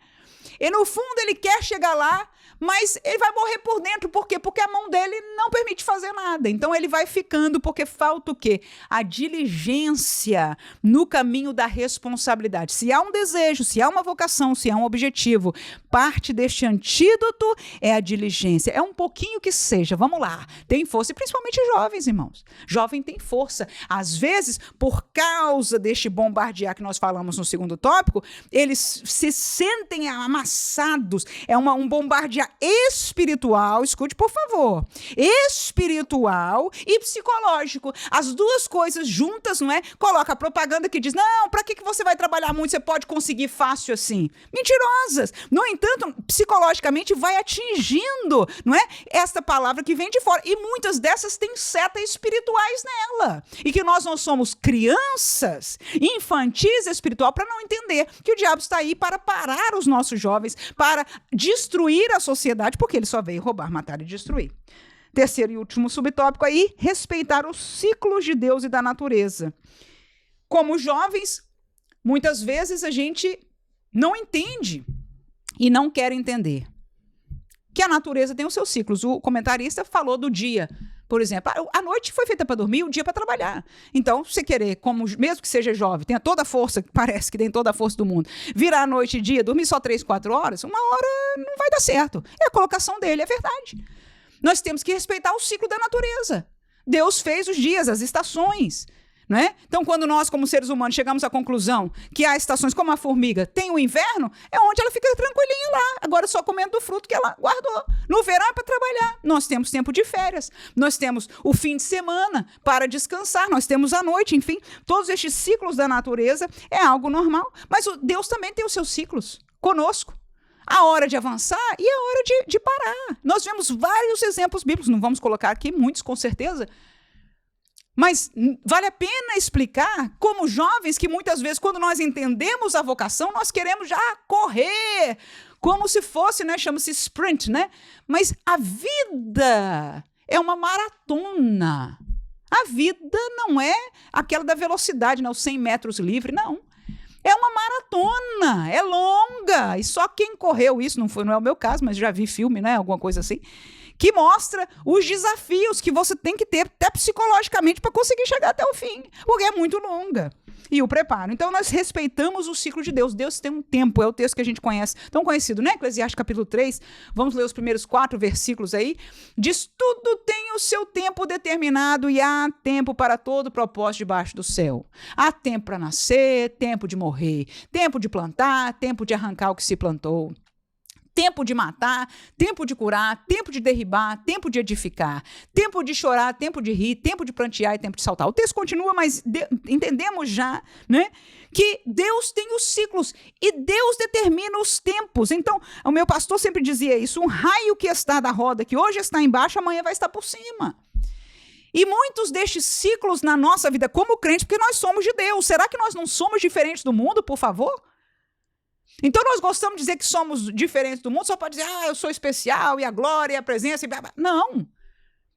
E no fundo ele quer chegar lá, mas ele vai morrer por dentro. Por quê? Porque a mão dele não permite fazer nada. Então ele vai ficando, porque falta o quê? A diligência no caminho da responsabilidade. Se há um desejo, se há uma vocação, se há um objetivo, parte deste antídoto é a diligência. É um pouquinho que seja, vamos lá, tem força. E principalmente jovens, irmãos. Jovem tem força. Às vezes, por causa deste bombardear que nós falamos no segundo tópico, eles se sentem amassados. É um bombardear espiritual, escute por favor, espiritual e psicológico, as duas coisas juntas, não é? Coloca a propaganda que diz, não, para que você vai trabalhar muito, você pode conseguir fácil assim, mentirosas, no entanto, psicologicamente vai atingindo, não é? Esta palavra que vem de fora, e muitas dessas têm setas espirituais nela, e que nós não somos crianças infantis espiritual para não entender que o diabo está aí para parar os nossos jovens, para destruir a sociedade, porque ele só veio roubar, matar e destruir. Terceiro e último subtópico aí, respeitar os ciclos de Deus e da natureza. Como jovens, muitas vezes a gente não entende e não quer entender que a natureza tem os seus ciclos. O comentarista falou do dia. Por exemplo, a noite foi feita para dormir, o dia para trabalhar. Então, se você querer, mesmo que seja jovem, tenha toda a força, parece que tem toda a força do mundo, virar a noite e dia, dormir só 3, 4 horas, uma hora não vai dar certo. É a colocação dele, é verdade. Nós temos que respeitar o ciclo da natureza. Deus fez os dias, as estações. Não é? Então, quando nós, como seres humanos, chegamos à conclusão que há estações como a formiga, tem o inverno, é onde ela fica tranquilinha lá, agora só comendo do fruto que ela guardou. No verão é para trabalhar. Nós temos tempo de férias, nós temos o fim de semana para descansar, nós temos a noite, enfim. Todos estes ciclos da natureza é algo normal. Mas Deus também tem os seus ciclos conosco. A hora de avançar e a hora de parar. Nós vemos vários exemplos bíblicos, não vamos colocar aqui muitos com certeza, mas vale a pena explicar como jovens que muitas vezes, quando nós entendemos a vocação, nós queremos já correr, como se fosse, né, chama-se sprint, né? Mas a vida é uma maratona. A vida não é aquela da velocidade, né, os 100 metros livre, não. É uma maratona, é longa, e só quem correu isso, não é o meu caso, mas já vi filme, né, alguma coisa assim, que mostra os desafios que você tem que ter até psicologicamente para conseguir chegar até o fim, porque é muito longa. E o preparo. Então, nós respeitamos o ciclo de Deus. Deus tem um tempo, é o texto que a gente conhece, tão conhecido, né? Eclesiastes capítulo 3, vamos ler os primeiros 4 versículos aí. Diz, tudo tem o seu tempo determinado e há tempo para todo propósito debaixo do céu. Há tempo para nascer, tempo de morrer, tempo de plantar, tempo de arrancar o que se plantou. Tempo de matar, tempo de curar, tempo de derribar, tempo de edificar, tempo de chorar, tempo de rir, tempo de prantear e tempo de saltar. O texto continua, mas entendemos já, né, que Deus tem os ciclos e Deus determina os tempos. Então, o meu pastor sempre dizia isso, um raio que está da roda, que hoje está embaixo, amanhã vai estar por cima. E muitos destes ciclos na nossa vida como crente, porque nós somos de Deus, será que nós não somos diferentes do mundo, por favor? Então nós gostamos de dizer que somos diferentes do mundo só para dizer, eu sou especial, e a glória, e a presença, e blá, blá. Não.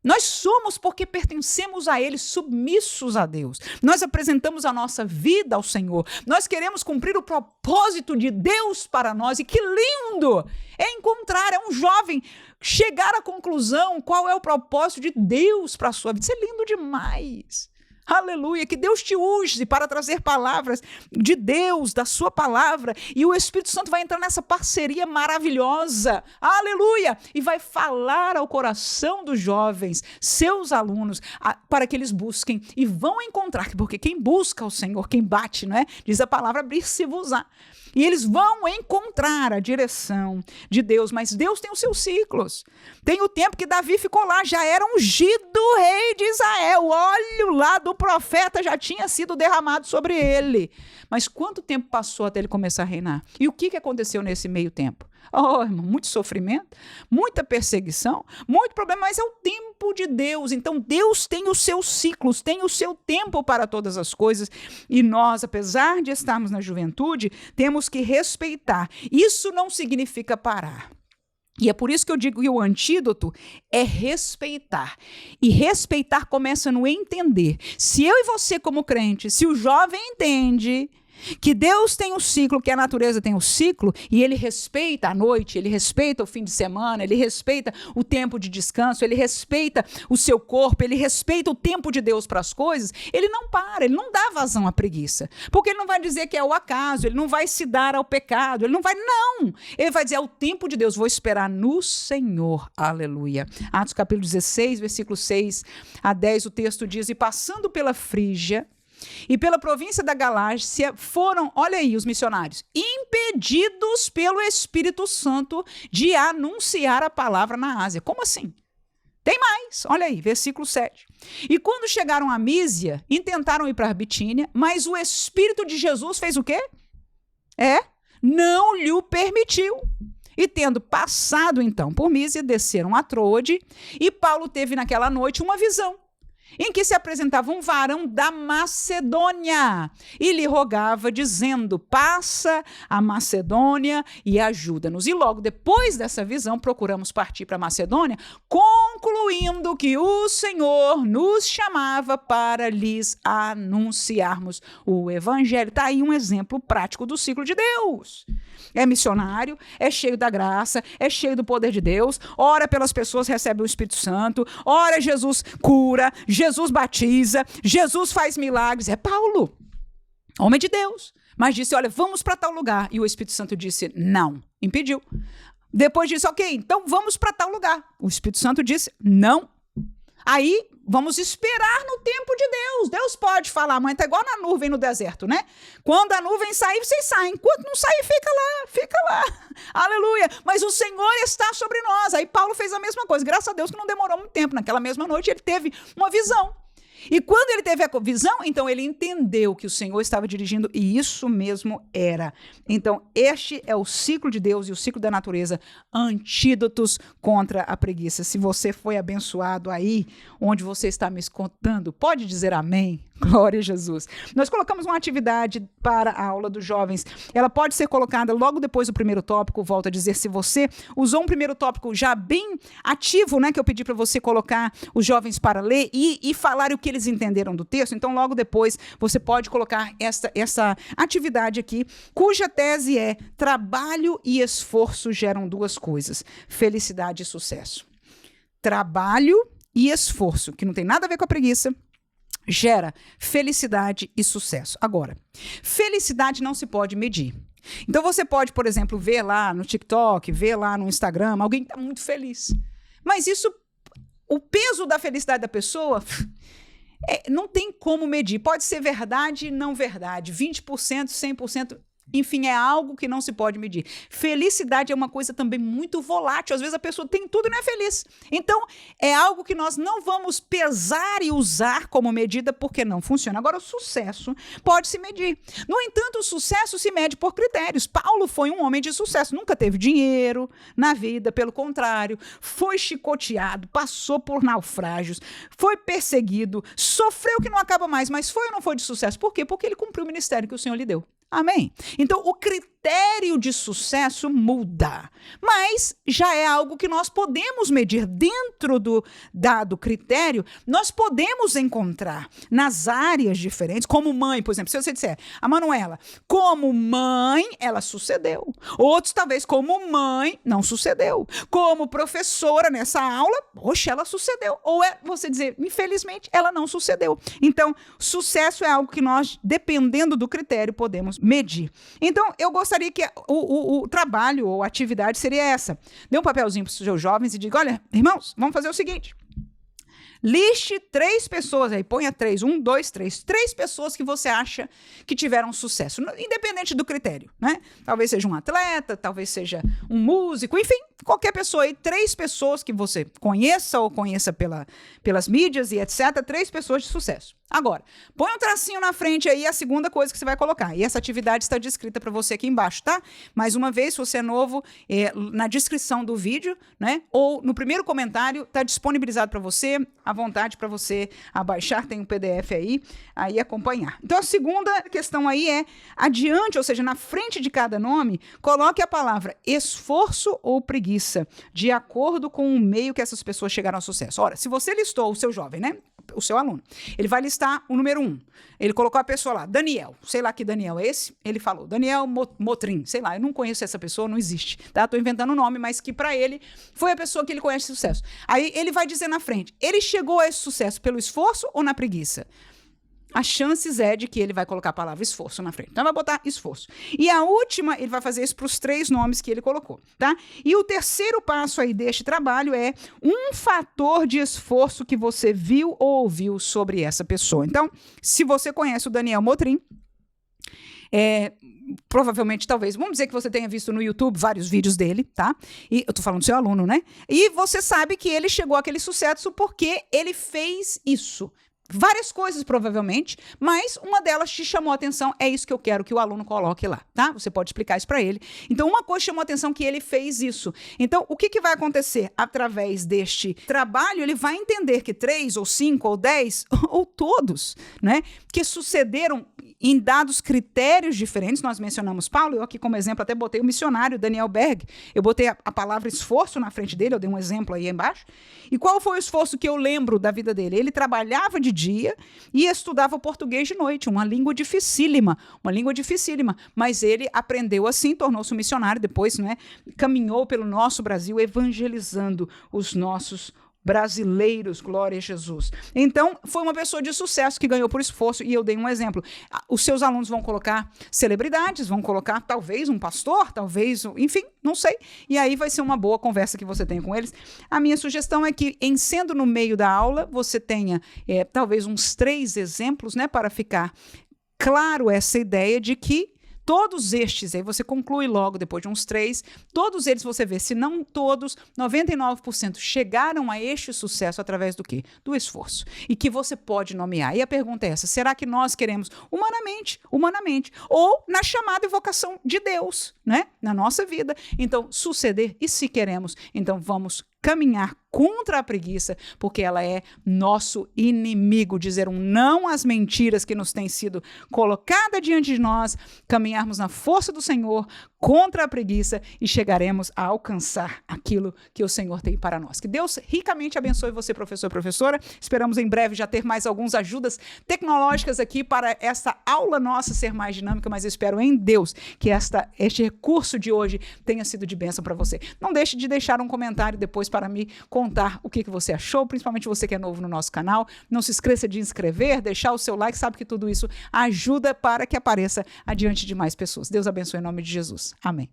Nós somos porque pertencemos a Ele, submissos a Deus. Nós apresentamos a nossa vida ao Senhor. Nós queremos cumprir o propósito de Deus para nós. E que lindo é encontrar, é um jovem chegar à conclusão qual é o propósito de Deus para a sua vida. Isso é lindo demais. Aleluia, que Deus te use para trazer palavras de Deus, da sua palavra, e o Espírito Santo vai entrar nessa parceria maravilhosa, aleluia, e vai falar ao coração dos jovens, seus alunos, para que eles busquem e vão encontrar, porque quem busca o Senhor, quem bate, não é? Diz a palavra abrir-se-vos-á. E eles vão encontrar a direção de Deus, mas Deus tem os seus ciclos. Tem o tempo que Davi ficou lá, já era ungido rei de Israel, o óleo lá do profeta já tinha sido derramado sobre ele. Mas quanto tempo passou até ele começar a reinar? E o que aconteceu nesse meio tempo? Oh, irmão, muito sofrimento, muita perseguição, muito problema, mas é o tempo de Deus. Então, Deus tem os seus ciclos, tem o seu tempo para todas as coisas. E nós, apesar de estarmos na juventude, temos que respeitar. Isso não significa parar. E é por isso que eu digo que o antídoto é respeitar. E respeitar começa no entender. Se eu e você, como crente, se o jovem entende que Deus tem um ciclo, que a natureza tem um ciclo, e ele respeita a noite, ele respeita o fim de semana, ele respeita o tempo de descanso, ele respeita o seu corpo, ele respeita o tempo de Deus para as coisas, ele não para, ele não dá vazão à preguiça, porque ele não vai dizer que é o acaso, ele não vai se dar ao pecado, ele vai dizer, é o tempo de Deus, vou esperar no Senhor, aleluia. Atos capítulo 16, versículo 6 a 10, o texto diz, e passando pela Frígia, e pela província da Galácia foram, olha aí os missionários, impedidos pelo Espírito Santo de anunciar a palavra na Ásia. Como assim? Tem mais, olha aí, versículo 7. E quando chegaram a Mísia, intentaram ir para a Bitínia, mas o Espírito de Jesus fez o quê? Não lhe o permitiu. E tendo passado então por Mísia, desceram a Troade, e Paulo teve naquela noite uma visão. em que se apresentava um varão da Macedônia e lhe rogava, dizendo: passa a Macedônia e ajuda-nos. E logo depois dessa visão, procuramos partir para a Macedônia, concluindo que o Senhor nos chamava para lhes anunciarmos o Evangelho. Está aí um exemplo prático do ciclo de Deus. É missionário, é cheio da graça, é cheio do poder de Deus, ora pelas pessoas, recebe o Espírito Santo, ora Jesus cura, Jesus batiza, Jesus faz milagres. É Paulo, homem de Deus, mas disse: olha, vamos para tal lugar. E o Espírito Santo disse: não, impediu. Depois disse: ok, então vamos para tal lugar. O Espírito Santo disse: não. Aí vamos esperar no tempo de Deus. Deus pode falar, mas tá igual na nuvem no deserto, né? Quando a nuvem sair, vocês saem. Enquanto não sair, fica lá. Aleluia. Mas o Senhor está sobre nós. Aí Paulo fez a mesma coisa. Graças a Deus que não demorou muito tempo. Naquela mesma noite ele teve uma visão. E quando ele teve a visão, então ele entendeu que o Senhor estava dirigindo, e isso mesmo era. Então, este é o ciclo de Deus e o ciclo da natureza, antídotos contra a preguiça. Se você foi abençoado aí, onde você está me escutando, pode dizer amém. Glória a Jesus. Nós colocamos uma atividade para a aula dos jovens. Ela pode ser colocada logo depois do primeiro tópico. Volto a dizer, se você usou um primeiro tópico já bem ativo, né, que eu pedi para você colocar os jovens para ler e falar o que eles entenderam do texto, então logo depois você pode colocar essa atividade aqui, cuja tese é: trabalho e esforço geram duas coisas, felicidade e sucesso. Trabalho e esforço, que não tem nada a ver com a preguiça, gera felicidade e sucesso. Agora, felicidade não se pode medir. Então você pode, por exemplo, ver lá no TikTok, ver lá no Instagram, alguém que está muito feliz. Mas isso, o peso da felicidade da pessoa, não tem como medir. Pode ser verdade, não verdade, 20%, 100%. Enfim, é algo que não se pode medir. Felicidade é uma coisa também muito volátil. Às vezes a pessoa tem tudo e não é feliz. Então, é algo que nós não vamos pesar e usar como medida porque não funciona. Agora, o sucesso pode se medir. No entanto, o sucesso se mede por critérios. Paulo foi um homem de sucesso. Nunca teve dinheiro na vida, pelo contrário. Foi chicoteado, passou por naufrágios, foi perseguido, sofreu que não acaba mais, mas foi ou não foi de sucesso? Por quê? Porque ele cumpriu o ministério que o Senhor lhe deu. Amém? Então, o critério de sucesso muda, mas já é algo que nós podemos medir. Dentro do dado critério, nós podemos encontrar nas áreas diferentes, como mãe, por exemplo, se você disser, a Manuela, como mãe, ela sucedeu. Outros, talvez, como mãe, não sucedeu. Como professora nessa aula, poxa, ela sucedeu. Ou você dizer, infelizmente, ela não sucedeu. Então, sucesso é algo que nós, dependendo do critério, podemos medir. Então, eu gostaria que o trabalho ou atividade seria essa. Dê um papelzinho para os seus jovens e diga: olha, irmãos, vamos fazer o seguinte. Liste 3 pessoas aí, ponha 3, 1, 2, 3. 3 pessoas que você acha que tiveram sucesso, independente do critério, né? Talvez seja um atleta, talvez seja um músico, enfim, qualquer pessoa aí. 3 pessoas que você conheça ou conheça pelas mídias e etc. 3 pessoas de sucesso. Agora, põe um tracinho na frente aí, a segunda coisa que você vai colocar. E essa atividade está descrita para você aqui embaixo, tá? Mais uma vez, se você é novo, na descrição do vídeo, né? Ou no primeiro comentário, está disponibilizado para você, à vontade para você abaixar, tem um PDF aí acompanhar. Então, a segunda questão aí é, adiante, ou seja, na frente de cada nome, coloque a palavra esforço ou preguiça, de acordo com o meio que essas pessoas chegaram ao sucesso. Ora, se você listou o seu jovem, né? O seu aluno, ele vai listar o número 1. Ele colocou a pessoa lá, Daniel, sei lá que Daniel é esse, ele falou, Daniel Motrim, sei lá, eu não conheço essa pessoa, não existe, tá? Tô inventando o nome, mas que para ele foi a pessoa que ele conhece de sucesso. Aí ele vai dizer na frente, ele chegou a esse sucesso pelo esforço ou na preguiça? As chances é de que ele vai colocar a palavra esforço na frente. Então, vai botar esforço. E a última, ele vai fazer isso para os 3 nomes que ele colocou, tá? E o terceiro passo aí deste trabalho é um fator de esforço que você viu ou ouviu sobre essa pessoa. Então, se você conhece o Daniel Motrim, provavelmente, talvez, vamos dizer que você tenha visto no YouTube vários vídeos dele, tá? E eu tô falando do seu aluno, né? E você sabe que ele chegou àquele sucesso porque ele fez isso. várias coisas, provavelmente, mas uma delas te chamou a atenção, é isso que eu quero que o aluno coloque lá, tá? Você pode explicar isso para ele. Então, uma coisa chamou a atenção que ele fez isso. Então, o que vai acontecer? Através deste trabalho, ele vai entender que 3, ou 5, ou 10, ou todos, né, que sucederam em dados critérios diferentes. Nós mencionamos Paulo, eu aqui como exemplo até botei o missionário Daniel Berg, eu botei a palavra esforço na frente dele, eu dei um exemplo aí embaixo. E qual foi o esforço que eu lembro da vida dele? Ele trabalhava de dia e estudava português de noite, uma língua dificílima, mas ele aprendeu assim, tornou-se um missionário, depois, né, caminhou pelo nosso Brasil evangelizando os nossos brasileiros, glória a Jesus. Então, foi uma pessoa de sucesso que ganhou por esforço, e eu dei um exemplo. Os seus alunos vão colocar celebridades, vão colocar talvez um pastor, talvez, enfim, não sei, e aí vai ser uma boa conversa que você tenha com eles. A minha sugestão é que, em sendo no meio da aula, você tenha talvez uns 3 exemplos, né, para ficar claro essa ideia de que todos estes, aí você conclui logo depois de uns 3, todos eles você vê, se não todos, 99% chegaram a este sucesso através do quê? Do esforço. E que você pode nomear. E a pergunta é essa, será que nós queremos humanamente, ou na chamada e vocação de Deus, né? Na nossa vida? Então, suceder, e se queremos, então vamos caminhar contra a preguiça, porque ela é nosso inimigo, dizer um não às mentiras que nos têm sido colocadas diante de nós, caminharmos na força do Senhor contra a preguiça e chegaremos a alcançar aquilo que o Senhor tem para nós. Que Deus ricamente abençoe você, professor e professora. Esperamos em breve já ter mais algumas ajudas tecnológicas aqui para essa aula nossa ser mais dinâmica, mas eu espero em Deus que este recurso de hoje tenha sido de bênção para você. Não deixe de deixar um comentário depois para me contar o que você achou, principalmente você que é novo no nosso canal. Não se esqueça de inscrever, deixar o seu like, sabe que tudo isso ajuda para que apareça adiante de mais pessoas. Deus abençoe em nome de Jesus. Amém.